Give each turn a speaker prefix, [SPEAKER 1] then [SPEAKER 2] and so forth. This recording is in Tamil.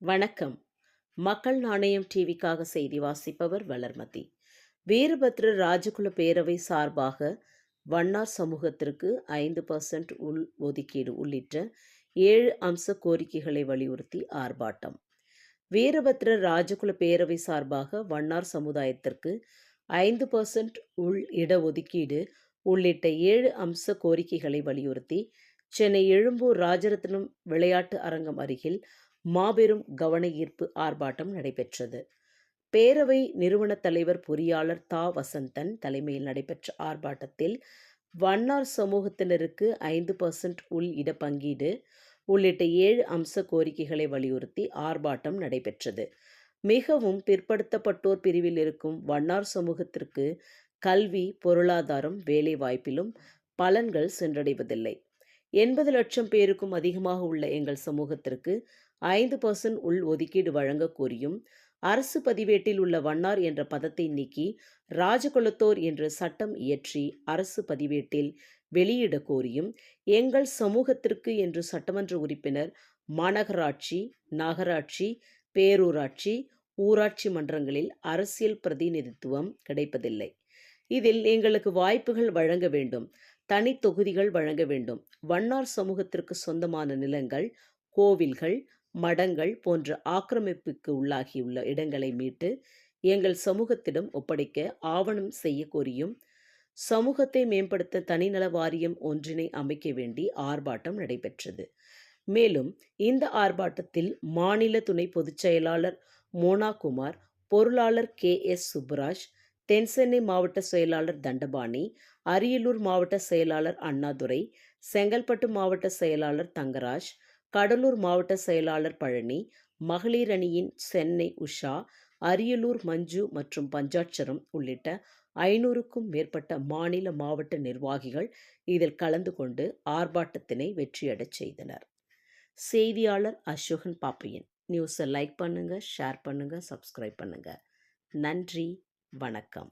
[SPEAKER 1] வணக்கம். மக்கள் நாணயம் டிவிக்காக செய்தி வாசிப்பவர் வளர்மதி. வீரபத்ர ராஜகுல பேரவை சார்பாக வண்ணார் சமூகத்திற்கு 5% உள் ஒதுக்கீடு உள்ளிட்ட 7 அம்ச கோரிக்கைகளை வலியுறுத்தி ஆர்ப்பாட்டம். வீரபத்ர ராஜகுல பேரவை சார்பாக வண்ணார் சமுதாயத்திற்கு 5% உள் இடஒதுக்கீடு உள்ளிட்ட 7 அம்ச கோரிக்கைகளை வலியுறுத்தி சென்னை எழும்பூர் ராஜரத்னம் விளையாட்டு அரங்கம் அருகில் மாபெரும் கவன ஈர்ப்பு ஆர்ப்பாட்டம் நடைபெற்றது. பேரவை நிறுவன தலைவர் பொறியாளர் தா வசந்தன் தலைமையில் நடைபெற்ற ஆர்ப்பாட்டத்தில் வண்ணார் சமூகத்தினருக்கு 5% உள் இடப்பங்கீடு உள்ளிட்ட 7 அம்ச கோரிக்கைகளை வலியுறுத்தி ஆர்ப்பாட்டம் நடைபெற்றது. மிகவும் பிற்படுத்தப்பட்டோர் பிரிவில் இருக்கும் வண்ணார் சமூகத்திற்கு கல்வி, பொருளாதாரம், வேலைவாய்ப்பிலும் பலன்கள் சென்றடைவதில்லை. 80 லட்சம் பேருக்கும் அதிகமாக உள்ள எங்கள் சமூகத்திற்கு 5% உள் ஒதுக்கீடு வழங்க கோரியும், அரசு பதிவேட்டில் உள்ள வண்ணார் என்ற பதத்தை நீக்கி ராஜகுலத்தோர் என்று சட்டம் இயற்றி அரசு பதிவேட்டில் வெளியிட கோரியும், எங்கள் சமூகத்திற்கு என்று சட்டமன்ற உறுப்பினர் மாநகராட்சி, நகராட்சி, பேரூராட்சி, ஊராட்சி மன்றங்களில் அரசியல் பிரதிநிதித்துவம் கிடைப்பதில்லை. இதில் எங்களுக்கு வாய்ப்புகள் வழங்க வேண்டும், தனி தொகுதிகள் வழங்க வேண்டும். வண்ணார் சமூகத்திற்கு சொந்தமான நிலங்கள், கோவில்கள், மடங்கள் போன்ற ஆக்கிரமிப்புக்கு உள்ளாகியுள்ள இடங்களை மீட்டு எங்கள் சமூகத்திடம் ஒப்படைக்க ஆவணம் செய்ய கோரியும், சமூகத்தை மேம்படுத்த தனிநல வாரியம் ஒன்றினை அமைக்க வேண்டி ஆர்ப்பாட்டம் நடைபெற்றது. மேலும் இந்த ஆர்ப்பாட்டத்தில் மாநில துணை பொதுச் செயலாளர் மோனாகுமார், பொருளாளர் KS சுப்புராஜ், தென்சென்னை மாவட்ட செயலாளர் தண்டபாணி, அரியலூர் மாவட்ட செயலாளர் அண்ணாதுரை, செங்கல்பட்டு மாவட்ட செயலாளர் தங்கராஜ், கடலூர் மாவட்ட செயலாளர் பழனி, மகளிர் அணியின் சென்னை உஷா, அரியலூர் மஞ்சு மற்றும் பஞ்சாட்சரம் உள்ளிட்ட 500க்கும் மேற்பட்ட மாநில மாவட்ட நிர்வாகிகள் இதில் கலந்து கொண்டு ஆர்ப்பாட்டத்தினை வெற்றியடச் செய்தனர். செய்தியாளர் அசோகன் பாப்பையன். நியூஸை லைக் பண்ணுங்க, ஷேர் பண்ணுங்க, சப்ஸ்கிரைப் பண்ணுங்க. நன்றி, வணக்கம்.